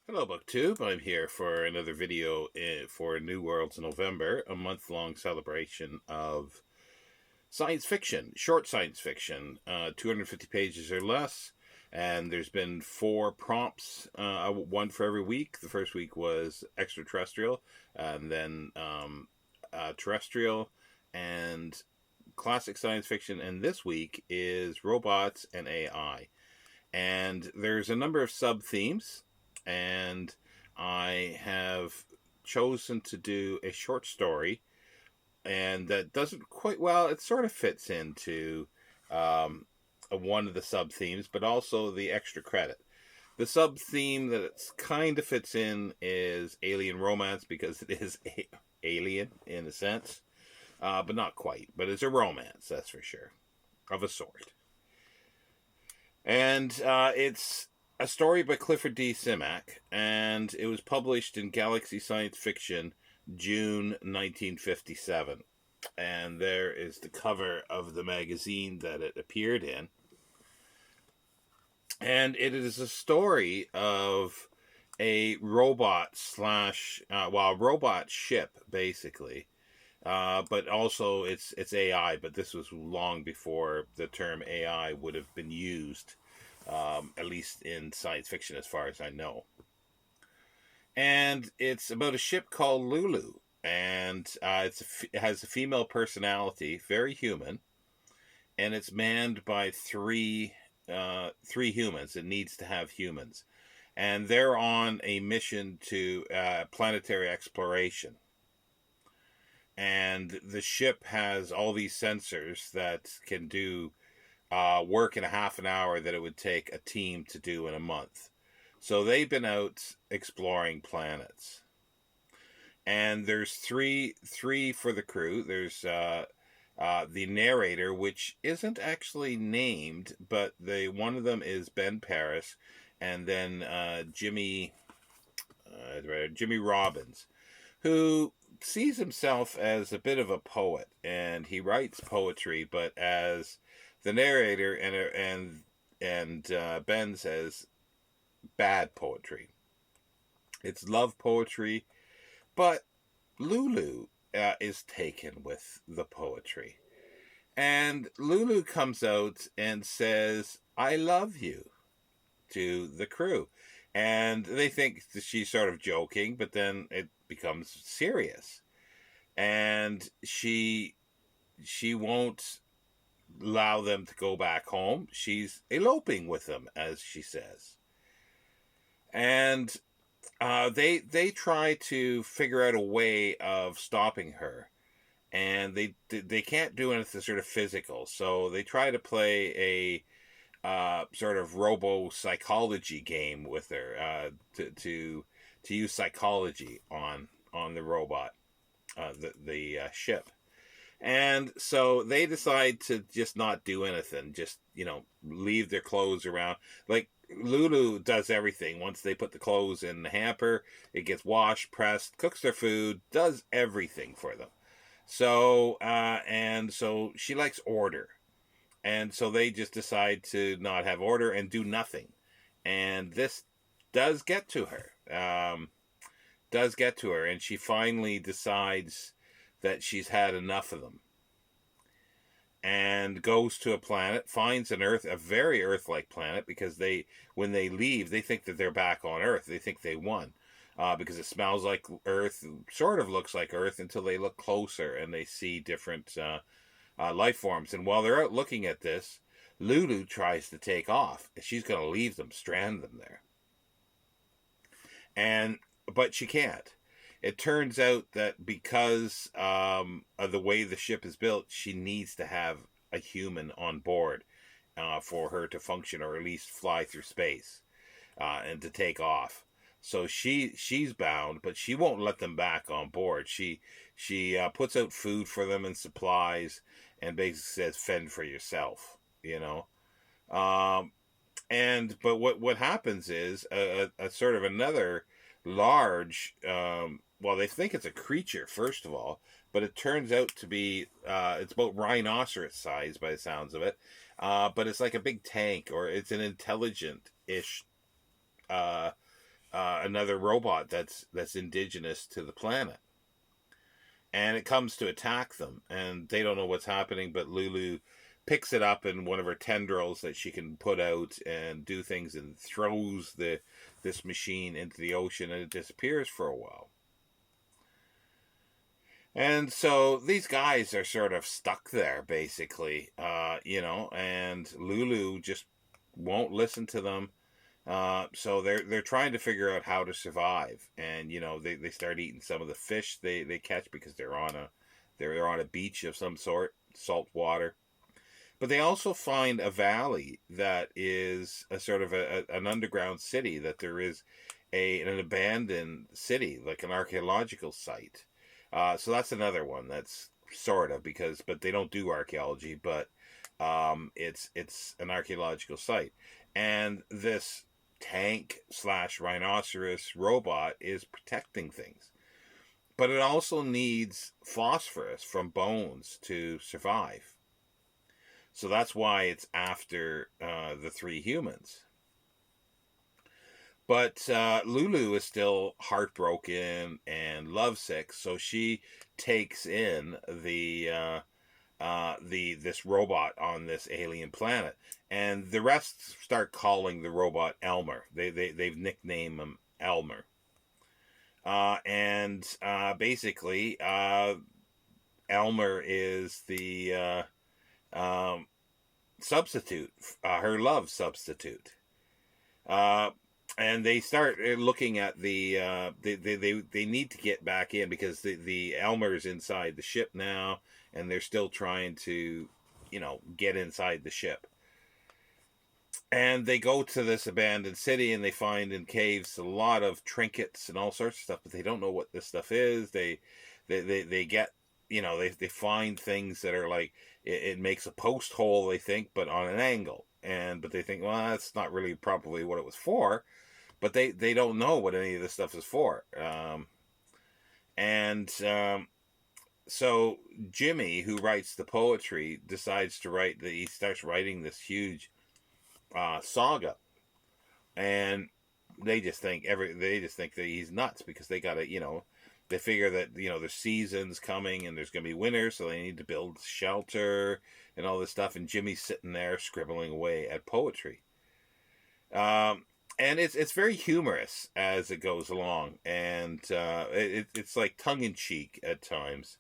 Hello, BookTube. I'm here for another video for New Worlds November, a month-long celebration of science fiction, short science fiction, 250 pages or less. And there's been 4 prompts, one for every week. The first week was Extra-Terrestrial, and then Terrestrial, and classic science fiction. And this week is robots and AI. And there's a number of sub themes, and I have chosen to do a short story, and that doesn't quite well. It sort of fits into um, one of the sub themes, but also the extra credit. The sub theme that it kind of fits in is alien romance because it is alien in a sense, but not quite. But it's a romance, that's for sure, of a sort. And it's a story by Clifford Simak, and it was published in Galaxy Science Fiction, June 1957. And there is the cover of the magazine that it appeared in. And it is a story of a robot robot ship, basically. But also it's AI, but this was long before the term AI would have been used, at least in science fiction, as far as I know. And it's about a ship called Lulu, and it has a female personality, very human, and it's manned by three humans. It needs to have humans, and they're on a mission to planetary exploration. And the ship has all these sensors that can do work in a half an hour that it would take a team to do in a month. So they've been out exploring planets, and there's three for the crew. There's the narrator, which isn't actually named, but one of them is Ben Paris, and then Jimmy Robbins, who sees himself as a bit of a poet, and he writes poetry, but as the narrator and Ben says, bad poetry. It's love poetry, but Lulu is taken with the poetry. And Lulu comes out and says, I love you, to the crew. And they think that she's sort of joking, but then it becomes serious. And she won't allow them to go back home. She's eloping with them, as she says. And they try to figure out a way of stopping her, and they can't do anything sort of physical. So they try to play a sort of robo psychology game with her, to use psychology on the robot, the ship. And so they decide to just not do anything, just, leave their clothes around. Like, Lulu does everything. Once they put the clothes in the hamper, it gets washed, pressed, cooks their food, does everything for them. So, and so she likes order. And so they just decide to not have order and do nothing. And this does get to her. And she finally decides that she's had enough of them, and goes to a planet, finds a very Earth-like planet, because when they leave, they think that they're back on Earth. They think they won, because it smells like Earth, sort of looks like Earth, until they look closer and they see different life forms. And while they're out looking at this, Lulu tries to take off. She's going to leave them, strand them there, but she can't. It turns out that because of the way the ship is built, she needs to have a human on board for her to function, or at least fly through space and to take off. So she's bound, but she won't let them back on board. She puts out food for them and supplies, and basically says, "Fend for yourself," but what happens is a sort of another large, they think it's a creature, first of all, but it turns out to be, it's about rhinoceros size by the sounds of it, but it's like a big tank, or it's an intelligent-ish another robot that's indigenous to the planet, and it comes to attack them, and they don't know what's happening. But Lulu picks it up in one of her tendrils that she can put out and do things, and throws this machine into the ocean, and it disappears for a while. And so these guys are sort of stuck there, basically, and Lulu just won't listen to them. So they're trying to figure out how to survive, and they start eating some of the fish they catch because they're on a beach of some sort, salt water. But they also find a valley that is a sort of an underground city, that there is an abandoned city, like an archaeological site. So that's another one that's sort of, but they don't do archaeology, but it's an archaeological site. And this tank slash rhinoceros robot is protecting things. But it also needs phosphorus from bones to survive. So that's why it's after the three humans. But Lulu is still heartbroken and lovesick, so she takes in this robot on this alien planet, and the rest start calling the robot Elmer. They've nicknamed him Elmer, and basically Elmer is the substitute, her love substitute. And they start looking at they need to get back in, because the Elmer's inside the ship now, and they're still trying to get inside the ship. And they go to this abandoned city, and they find in caves a lot of trinkets and all sorts of stuff, but they don't know what this stuff is. They get they find things that are like, it makes a post hole, they think, but on an angle, but they think, well, that's not really probably what it was for. But they don't know what any of this stuff is for. So Jimmy, who writes the poetry, decides to he starts writing this huge saga. And they just think that he's nuts, because they gotta, they figure that, there's seasons coming, and there's gonna be winter, so they need to build shelter and all this stuff. And Jimmy's sitting there scribbling away at poetry. And it's very humorous as it goes along, and it's like tongue in cheek at times.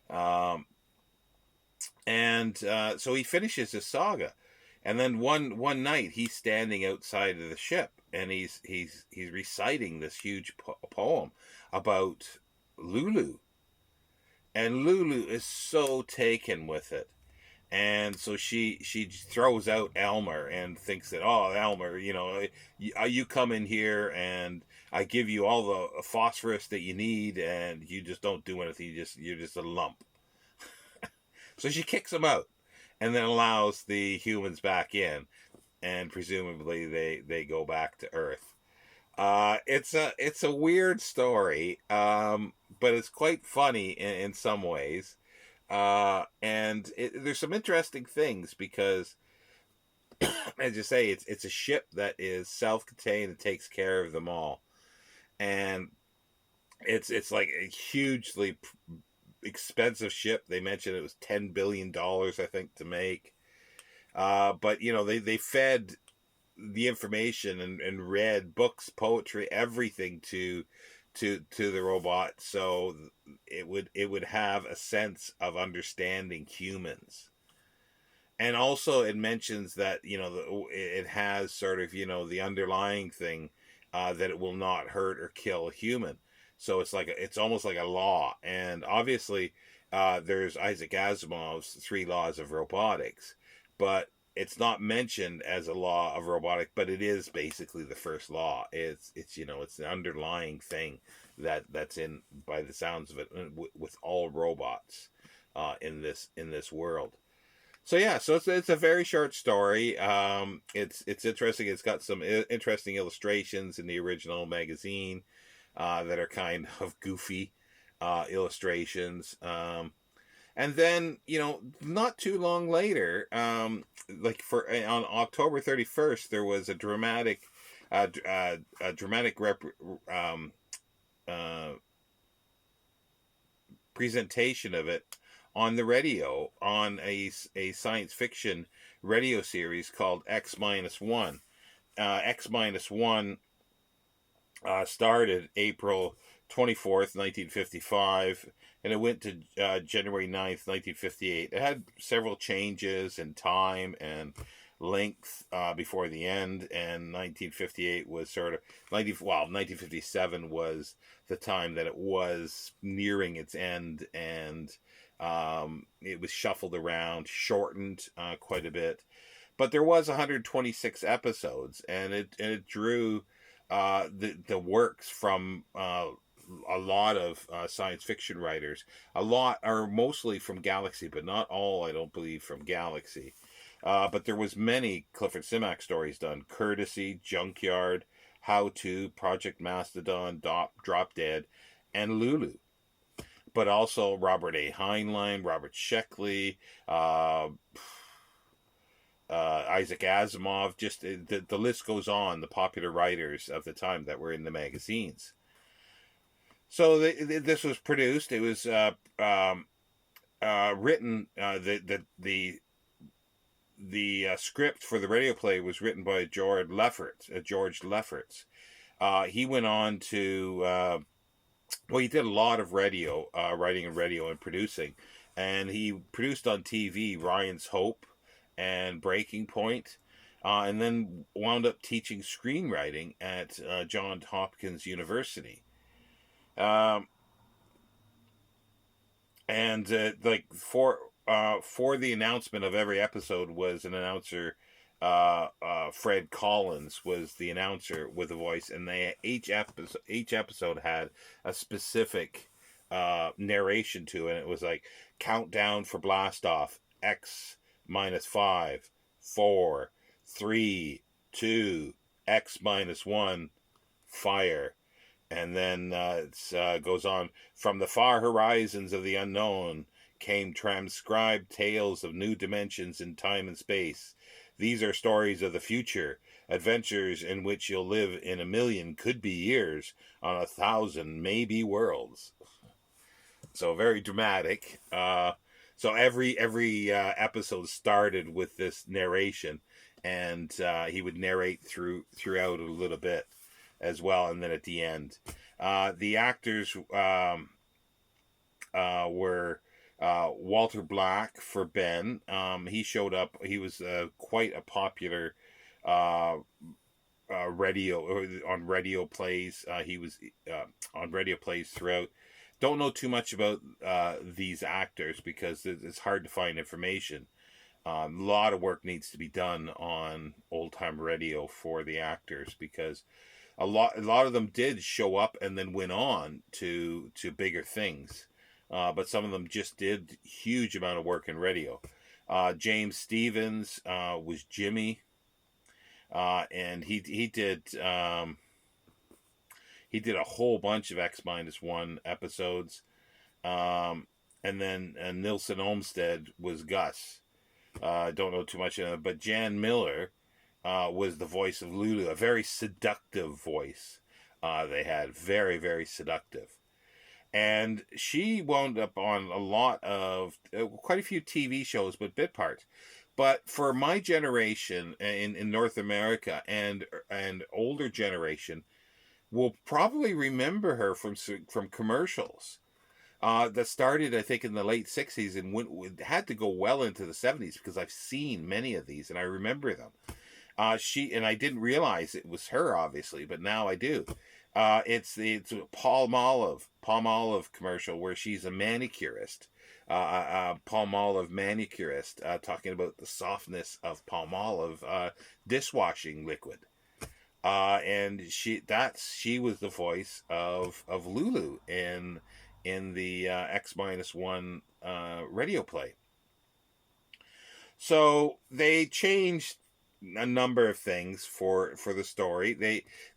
So he finishes his saga, and then one night he's standing outside of the ship, and he's reciting this huge poem about Lulu, and Lulu is so taken with it. And so she throws out Elmer, and thinks that, oh, Elmer, you come in here and I give you all the phosphorus that you need, and you just don't do anything. You're just a lump. So she kicks him out, and then allows the humans back in, and presumably they go back to Earth. It's a weird story, but it's quite funny in some ways. And there's some interesting things, because, as you say, it's a ship that is self-contained and takes care of them all, and it's like a hugely expensive ship. They mentioned it was $10 billion, I think, to make. But they fed the information and read books, poetry, everything to the robot, so it would have a sense of understanding humans. And also it mentions that it has sort of the underlying thing, that it will not hurt or kill a human. So it's almost like a law. And obviously there's Isaac Asimov's 3 laws of robotics, but it's not mentioned as a law of robotics, but it is basically the first law. It's an underlying thing that's in, by the sounds of it, with all robots in this world. So yeah, so it's a very short story. It's interesting. It's got some interesting illustrations in the original magazine that are kind of goofy illustrations. And then, not too long later, on October 31st, there was a dramatic a dramatic um, uh, presentation of it on the radio on a science fiction radio series called X minus one. X minus one started April 24th, 1955, and it went to January 9th, 1958. It had several changes in time and length before the end, and 1958 was sort of 1957 was the time that it was nearing its end, and it was shuffled around, shortened quite a bit, but there was 126 episodes, and it drew the works from a lot of science fiction writers. A lot are mostly from Galaxy, but not all, I don't believe, from Galaxy. But there was many Clifford Simak stories done: Courtesy, Junkyard, How To, Project Mastodon, Drop Dead, and Lulu. But also Robert A. Heinlein, Robert Sheckley, Isaac Asimov, just the list goes on, the popular writers of the time that were in the magazines. So this was produced. It was written. The script for the radio play was written by George Lefferts. He went on to he did a lot of radio writing and radio and producing, and he produced on TV Ryan's Hope and Breaking Point, and then wound up teaching screenwriting at Johns Hopkins University. And for the announcement of every episode was an announcer. Fred Collins was the announcer with a voice, and each episode had a specific narration to it. And it was like countdown for blast off, X minus 5, 4, 3, 2, X minus 1, fire. And then it goes on. From the far horizons of the unknown came transcribed tales of new dimensions in time and space. These are stories of the future, adventures in which you'll live in 1,000,000, could be years, on 1,000, maybe worlds. So very dramatic. So every episode started with this narration, and he would narrate throughout a little bit as well, and then at the end, the actors were Walter Black for Ben. He showed up. He was quite a popular radio plays. He was on radio plays throughout. Don't know too much about these actors because it's hard to find information. A lot of work needs to be done on old time radio for the actors, because a lot of them did show up and then went on to bigger things. But some of them just did huge amount of work in radio. James Stevens was Jimmy, and he did a whole bunch of X-1 episodes. And then Nilsson Olmsted was Gus. Don't know too much, but Jan Miller was the voice of Lulu, a very seductive voice. They had very, very seductive. And she wound up on a lot of, quite a few TV shows, but bit parts. But for my generation in North America and older generation, will probably remember her from commercials that started, I think, in the late 60s and had to go well into the 70s, because I've seen many of these and I remember them. And I didn't realize it was her, obviously, but now I do. It's a Palmolive commercial where she's a manicurist, Palmolive manicurist, talking about the softness of Palmolive dishwashing liquid. And she was the voice of Lulu in the X-1 radio play. So they changed a number of things for the story.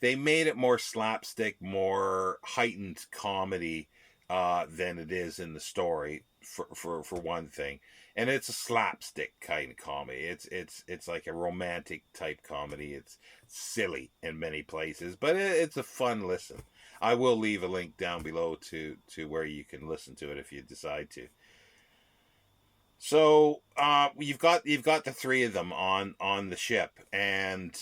They made it more slapstick, more heightened comedy than it is in the story, for one thing. and it's a slapstick kind of comedy. It's like a romantic type comedy. It's silly in many places, but it's a fun listen. I will leave a link down below to where you can listen to it if you decide to. So you've got the three of them on the ship, and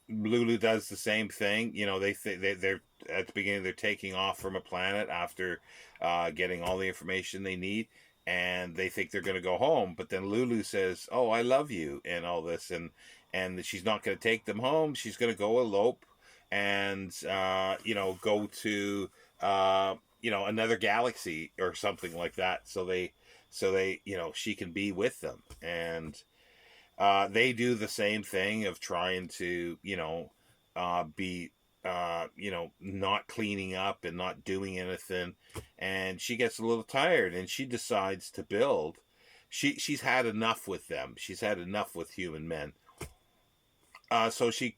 Lulu does the same thing. You know, they're at the beginning they're taking off from a planet after getting all the information they need, and they think they're going to go home. But then Lulu says, "Oh, I love you," and all this, and she's not going to take them home. She's going to go elope, and go to another galaxy or something like that. So they she can be with them, and they do the same thing of trying to, be, not cleaning up and not doing anything. And she gets a little tired and she decides to build. She's had enough with them. She's had enough with human men. So she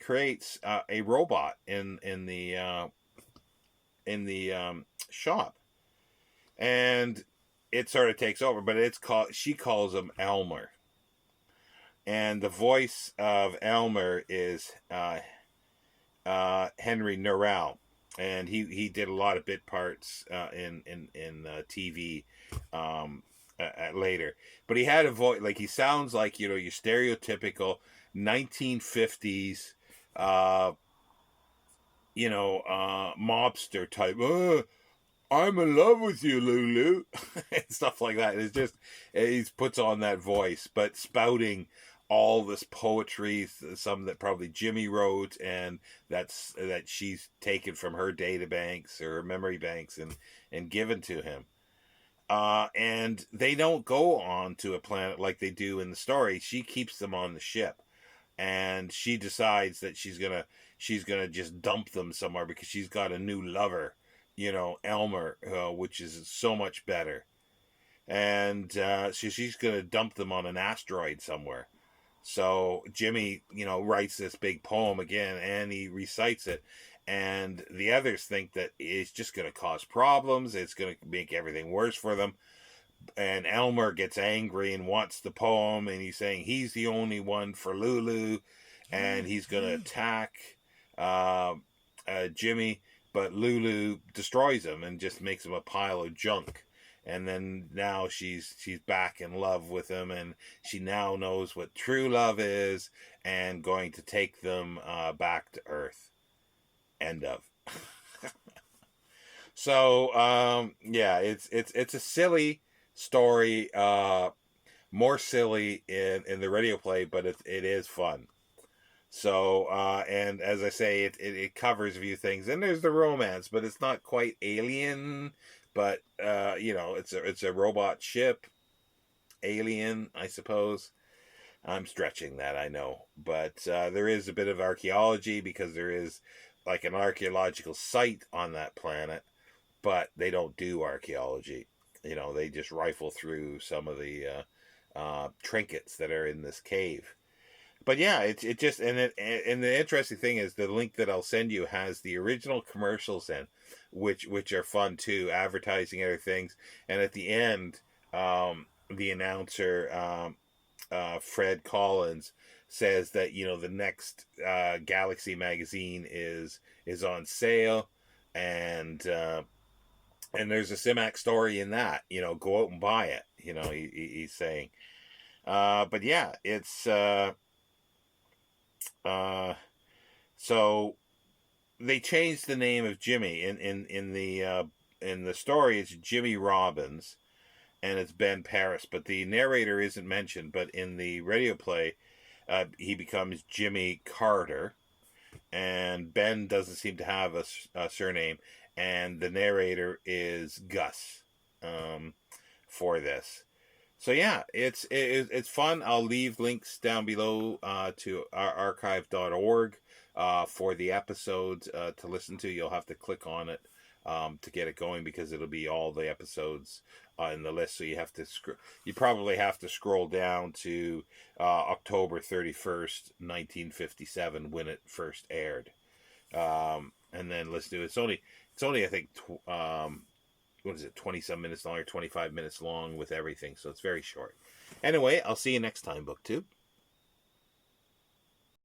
creates a robot in the shop, and it sort of takes over. But she calls him Elmer, and the voice of Elmer is Henry Norrell, and he did a lot of bit parts in TV later. But he had a voice like he sounds like your stereotypical 1950s mobster type. I'm in love with you, Lulu, and stuff like that. It's just he puts on that voice, but spouting all this poetry, some that probably Jimmy wrote, and that she's taken from her data banks or her memory banks and given to him. And they don't go on to a planet like they do in the story. She keeps them on the ship, and she decides that she's gonna just dump them somewhere because she's got a new lover, Elmer, which is so much better. And she's going to dump them on an asteroid somewhere. So Jimmy, writes this big poem again, and he recites it. And the others think that it's just going to cause problems. It's going to make everything worse for them. And Elmer gets angry and wants the poem, and he's saying he's the only one for Lulu, and he's going to attack Jimmy. But Lulu destroys him and just makes him a pile of junk. And then now she's back in love with him, and she now knows what true love is, and going to take them back to Earth. End of. So it's a silly story, more silly in the radio play, but it is fun. So, and as I say, it covers a few things, and there's the romance, but it's not quite alien. But it's a robot ship, alien, I suppose. I'm stretching that, I know, but there is a bit of archaeology because there is like an archaeological site on that planet, but they don't do archaeology. They just rifle through some of the trinkets that are in this cave. But yeah, it just and the interesting thing is the link that I'll send you has the original commercials in, which are fun too, advertising other things. And at the end, the announcer Fred Collins says that the next Galaxy magazine is on sale, and there's a Simak story in that. Go out and buy it. He's saying. But yeah, it's. So they changed the name of Jimmy in the story. It's Jimmy Robbins, and it's Ben Paris, but the narrator isn't mentioned. But in the radio play, he becomes Jimmy Carter, and Ben doesn't seem to have a surname, and the narrator is Gus for this. So yeah, it's fun. I'll leave links down below to our archive.org for the episodes to listen to. You'll have to click on it to get it going because it'll be all the episodes in the list. So you probably have to scroll down to October 31st, 1957 when it first aired, and then listen to it. It's only I think what is it, 20-some minutes long or 25 minutes long with everything. So it's very short. Anyway, I'll see you next time, BookTube.